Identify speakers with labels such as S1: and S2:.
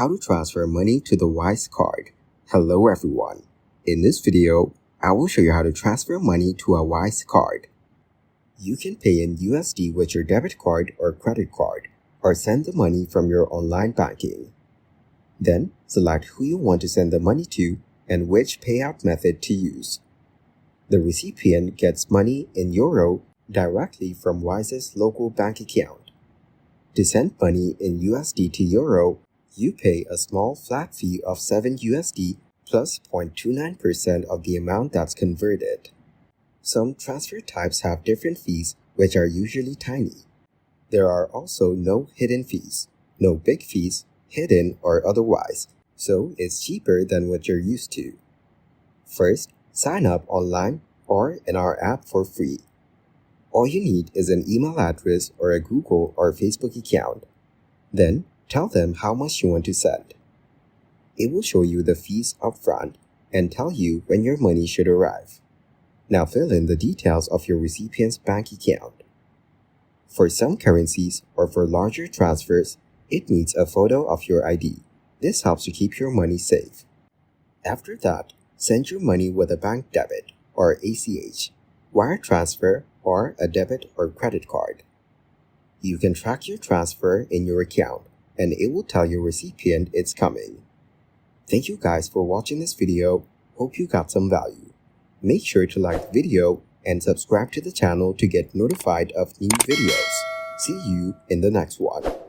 S1: How to transfer money to the Wise card. Hello everyone. In this video, I will show you how to transfer money to a Wise card. You can pay in USD with your debit card or credit card, or send the money from your online banking. Then, select who you want to send the money to and which payout method to use. The recipient gets money in Euro directly from Wise's local bank account. To send money in USD to Euro, you pay a small flat fee of 7 USD plus 0.29% of the amount that's converted. Some transfer types have different fees, which are usually tiny. There are also no hidden fees, no big fees, hidden or otherwise, so it's cheaper than what you're used to. First, sign up online or in our app for free. All you need is an email address or a Google or Facebook account. Then, tell them how much you want to send. It will show you the fees upfront and tell you when your money should arrive. Now fill in the details of your recipient's bank account. For some currencies or for larger transfers, it needs a photo of your ID. This helps you keep your money safe. After that, send your money with a bank debit or ACH, wire transfer, or a debit or credit card. You can track your transfer in your account and it will tell your recipient it's coming. Thank you guys for watching this video. Hope you got some value. Make sure to like the video and subscribe to the channel to get notified of new videos. See you in the next one.